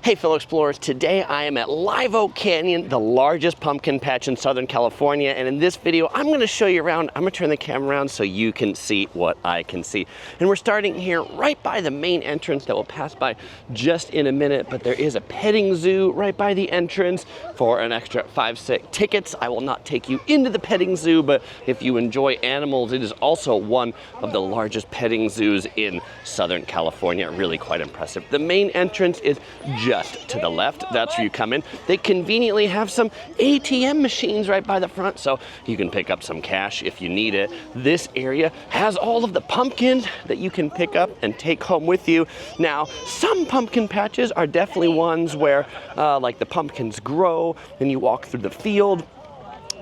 Hey fellow explorers, today I am at Live Oak Canyon, the largest pumpkin patch in Southern California, and in this video I'm going to show you around. I'm going to turn the camera around so you can see what I can see. And we're starting here right by the main entrance that we'll pass by just in a minute, but there is a petting zoo right by the entrance for an extra 5 tickets. I will not take you into the petting zoo, but if you enjoy animals, it is also one of the largest petting zoos in Southern California. Really quite impressive. The main entrance is just to the left. That's where you come in. They conveniently have some ATM machines right by the front, so you can pick up some cash if you need it. This area has all of the pumpkins that you can pick up and take home with you. Now, some pumpkin patches are definitely ones where like the pumpkins grow and you walk through the field.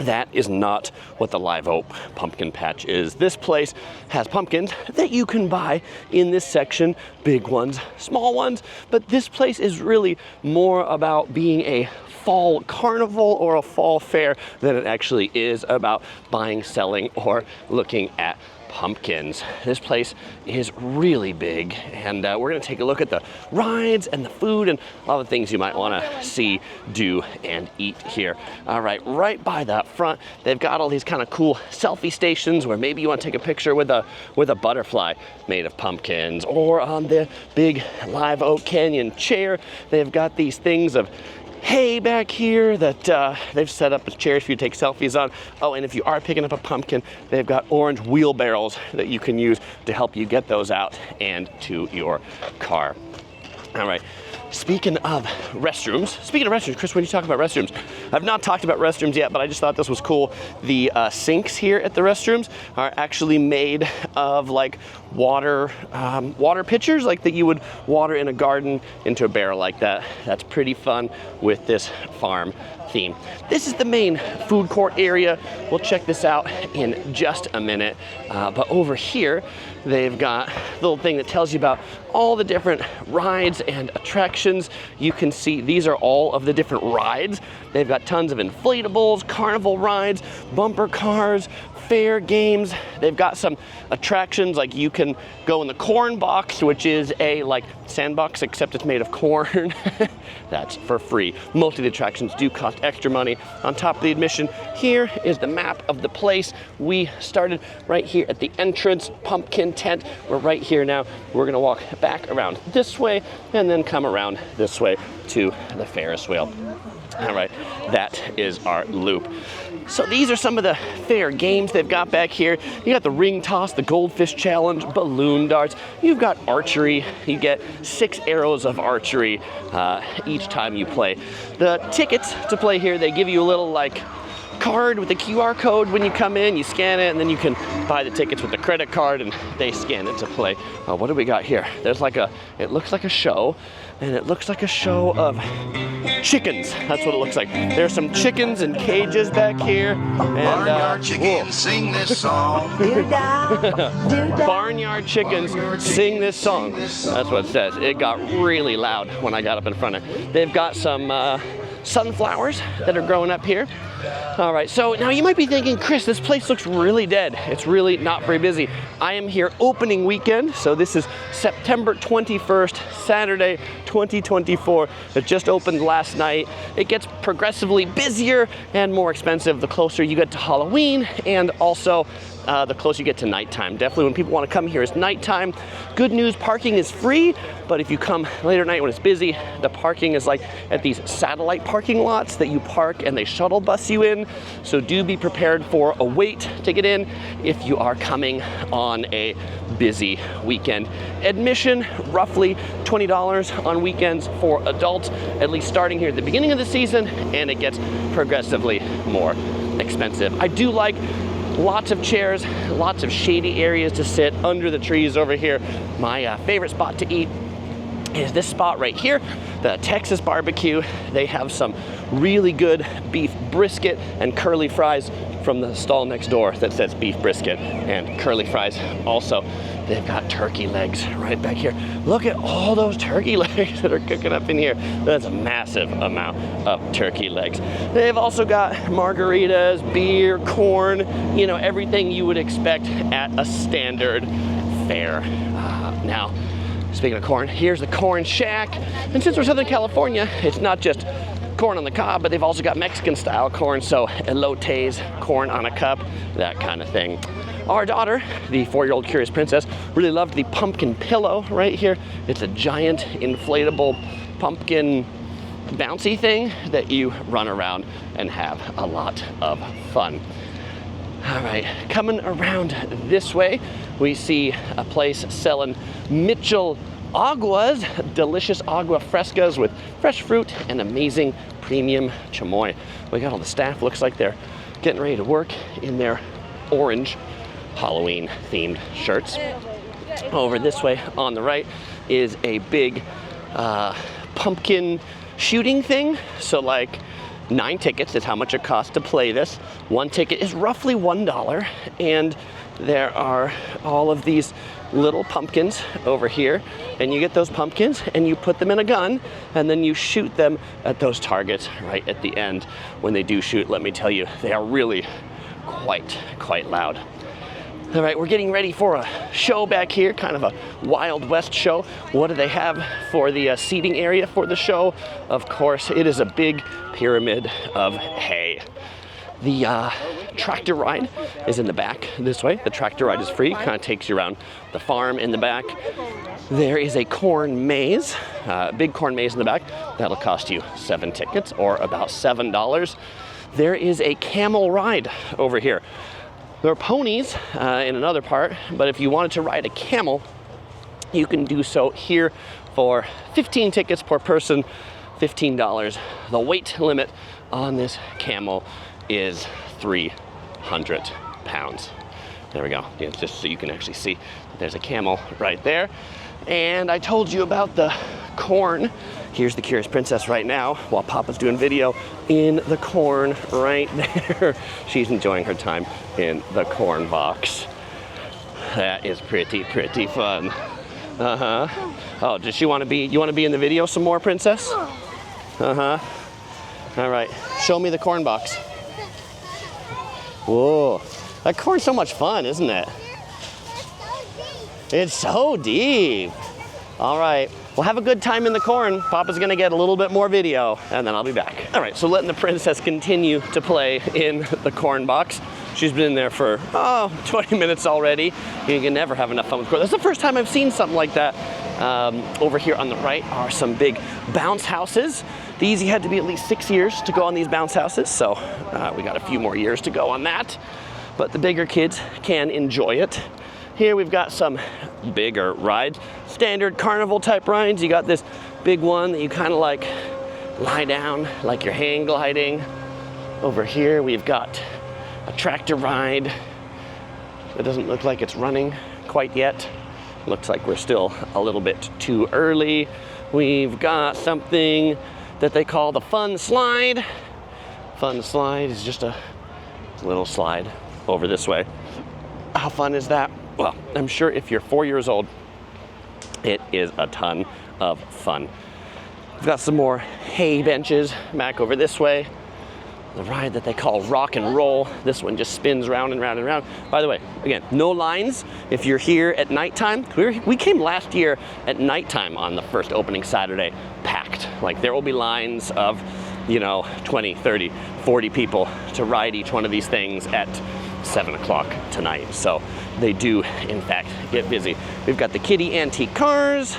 That is not what the Live Oak pumpkin patch is. This place has pumpkins that you can buy in this section, big ones, small ones, but this place is really more about being a fall carnival or a fall fair than it actually is about buying, selling, or looking at pumpkins. This place is really big, and we're going to take a look at the rides and the food and all the things you might want to see, do, and eat here. All right, right by the front, they've got all these kind of cool selfie stations where maybe you want to take a picture with a butterfly made of pumpkins, or on the big Live Oak Canyon chair, they've got these things of hay back here that they've set up as chairs for you to take selfies on. Oh, and if you are picking up a pumpkin, they've got orange wheelbarrows that you can use to help you get those out and to your car. All right. Speaking of restrooms, Chris, when you talk about restrooms, I've not talked about restrooms yet, but I just thought this was cool. The sinks here at the restrooms are actually made of like water pitchers, like that you would water in a garden into a barrel like that. That's pretty fun with this farm theme. This is the main food court area. We'll check this out in just a minute. But over here, they've got a little thing that tells you about all the different rides and attractions. You can see these are all of the different rides. They've got tons of inflatables, carnival rides, bumper cars, fair games. They've got some attractions, like you can go in the corn box, which is a like sandbox, except it's made of corn. That's for free. Most of the attractions do cost extra money on top of the admission. Here is the map of the place. We started right here at the entrance pumpkin tent. We're right here now. We're gonna walk back around this way and then come around this way to the Ferris wheel. All right, that is our loop. So these are some of the fair games they've got back here. You got the ring toss, the goldfish challenge, balloon darts. You've got archery. You get 6 arrows of archery each time you play. The tickets to play here, they give you a little like card with a QR code when you come in. You scan it, and then you can buy the tickets with the credit card, and they scan it to play. What do we got here? There's like it looks like a show, and it looks like a show of chickens. That's what it looks like. There's some chickens in cages back here. And, Barnyard chickens sing this song. Barnyard chickens sing this song. That's what it says. It got really loud when I got up in front of it. They've got some sunflowers that are growing up here. All right, so now you might be thinking, Chris, this place looks really dead. It's really not very busy. I am here opening weekend, so this is September 21st, Saturday, 2024. It just opened last night. It gets progressively busier and more expensive the closer you get to Halloween, and also the closer you get to nighttime. Definitely when people want to come here, it's nighttime. Good news, parking is free, but if you come later at night when it's busy, the parking is like at these satellite parking lots that you park and they shuttle bus you in. So do be prepared for a wait to get in if you are coming on a busy weekend. Admission, roughly $20 on weekends for adults, at least starting here at the beginning of the season, and it gets progressively more expensive. I do like lots of chairs, lots of shady areas to sit under the trees over here. My favorite spot to eat is this spot right here, the Texas barbecue. They have some really good beef brisket and curly fries from the stall next door that says beef brisket and curly fries. Also, they've got turkey legs right back here. Look at all those turkey legs that are cooking up in here. That's a massive amount of turkey legs. They've also got margaritas, beer, corn, you know, everything you would expect at a standard fair. Now, Speaking of corn, here's the corn shack. And since we're Southern California, it's not just corn on the cob, but they've also got Mexican style corn, so elotes, corn on a cup, that kind of thing. Our daughter, the 4-year-old Curious Princess, really loved the pumpkin pillow right here. It's a giant inflatable pumpkin bouncy thing that you run around and have a lot of fun. All right, coming around this way, we see a place selling Mitchell Aguas, delicious agua frescas with fresh fruit and amazing premium chamoy. We got all the staff, looks like they're getting ready to work in their orange Halloween themed shirts. Over this way on the right is a big pumpkin shooting thing. So like 9 tickets is how much it costs to play this. 1 ticket is roughly $1, and there are all of these little pumpkins over here, and you get those pumpkins and you put them in a gun and then you shoot them at those targets right at the end. When they do shoot, let me tell you, they are really quite loud. All right, we're getting ready for a show back here, kind of a Wild West show. What do they have for the seating area for the show? Of course, it is a big pyramid of hay. The tractor ride is in the back this way. The tractor ride is free, kind of takes you around the farm in the back. There is a corn maze, big corn maze in the back. That'll cost you 7 tickets, or about $7. There is a camel ride over here. There are ponies in another part, but if you wanted to ride a camel, you can do so here for 15 tickets per person, $15. The weight limit on this camel is 300 pounds. There we go. Yeah, just so you can actually see, there's a camel right there. And I told you about the corn. Here's the Curious Princess right now while Papa's doing video in the corn right there. She's enjoying her time in the corn box. That is pretty fun. Uh-huh. Oh, does she want to be, you want to be in the video some more, Princess? Uh-huh. All right, show me the corn box. Whoa, that corn's so much fun, isn't it? It's so deep. All right, well, have a good time in the corn. Papa's gonna get a little bit more video, and then I'll be back. All right, so letting the princess continue to play in the corn box. She's been in there for, 20 minutes already. You can never have enough fun with corn. That's the first time I've seen something like that. Over here on the right are some big bounce houses. These, you had to be at least 6 years to go on these bounce houses, so we got a few more years to go on that. But the bigger kids can enjoy it. Here we've got some bigger rides, standard carnival type rides. You got this big one that you kind of like lie down, like you're hang gliding. Over here we've got a tractor ride. It doesn't look like it's running quite yet. Looks like we're still a little bit too early. We've got something that they call the fun slide. Fun slide is just a little slide over this way. How fun is that? Well, I'm sure if you're 4 years old, it is a ton of fun. We've got some more hay benches back over this way. The ride that they call rock and roll. This one just spins round and round and round. By the way, again, no lines if you're here at nighttime. We came last year at nighttime on the first opening Saturday, packed. Like there will be lines of, 20, 30, 40 people to ride each one of these things at 7 o'clock tonight. So they do, in fact, get busy. We've got the kiddie antique cars.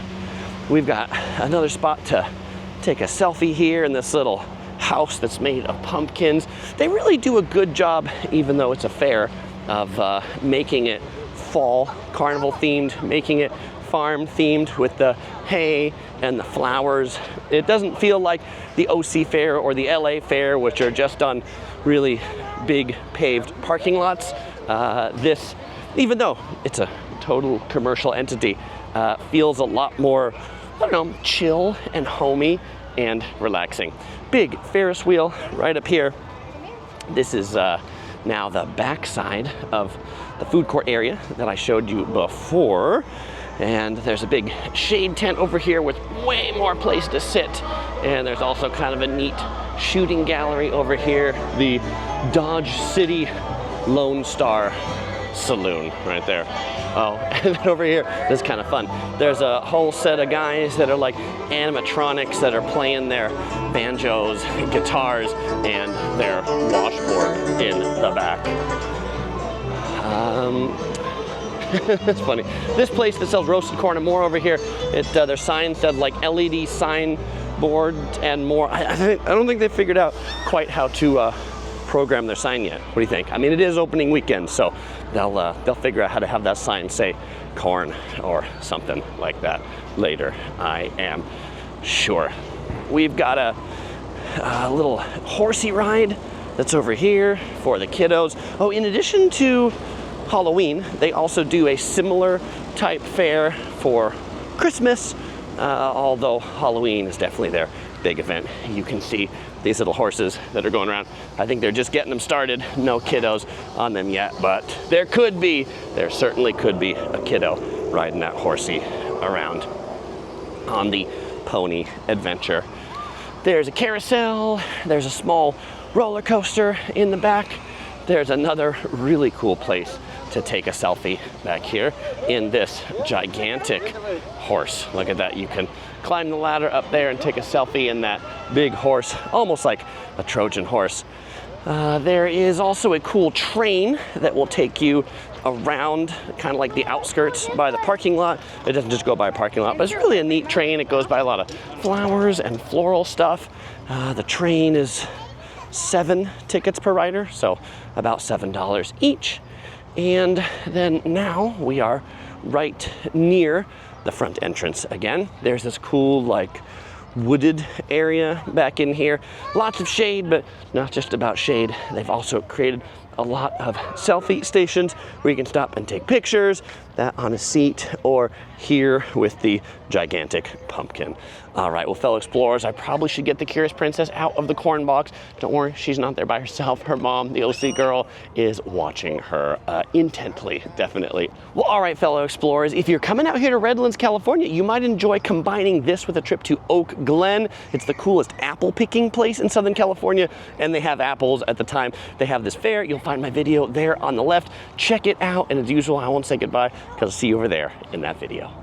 We've got another spot to take a selfie here in this little house that's made of pumpkins. They really do a good job, even though it's a fair, of making it fall carnival themed, making it farm themed with the hay and the flowers. It doesn't feel like the OC Fair or the LA Fair, which are just on really big paved parking lots. This, even though it's a total commercial entity, feels a lot more, chill and homey and relaxing. Big Ferris wheel right up here. This is now the back side of the food court area that I showed you before. And there's a big shade tent over here with way more place to sit. And there's also kind of a neat shooting gallery over here. The Dodge City Lone Star saloon right there. Oh, and then over here, this is kind of fun. There's a whole set of guys that are like animatronics that are playing their banjos, guitars, and their washboard in the back. It's funny. This place that sells roasted corn and more over here, their sign said like LED sign board and more. I don't think they figured out quite how to program their sign yet. What do you think? I mean, it is opening weekend, so they'll figure out how to have that sign say corn or something like that later, I am sure. We've got a little horsey ride that's over here for the kiddos. Oh, in addition to Halloween, they also do a similar type fair for Christmas, although Halloween is definitely their big event. You can see these little horses that are going around. I think they're just getting them started. No kiddos on them yet, but there certainly could be a kiddo riding that horsey around on the pony adventure. There's a carousel, there's a small roller coaster in the back. There's another really cool place to take a selfie back here in this gigantic horse. Look at that. You can climb the ladder up there and take a selfie in that big horse, almost like a Trojan horse. There is also a cool train that will take you around kind of like the outskirts by the parking lot. It doesn't just go by a parking lot, but it's really a neat train. It goes by a lot of flowers and floral stuff. The train is 7 tickets per rider, so about $7 each. And then now we are right near the front entrance again. There's this cool like wooded area back in here. Lots of shade, but not just about shade. They've also created a lot of selfie stations where you can stop and take pictures, that on a seat, or here with the gigantic pumpkin. All right, well, fellow explorers, I probably should get the Curious Princess out of the corn box. Don't worry, she's not there by herself. Her mom, the OC girl, is watching her intently, definitely. Well, all right, fellow explorers, if you're coming out here to Redlands, California, you might enjoy combining this with a trip to Oak Glen. It's the coolest apple picking place in Southern California, and they have apples at the time they have this fair. You'll find my video there on the left. Check it out, and as usual, I won't say goodbye because I'll see you over there in that video.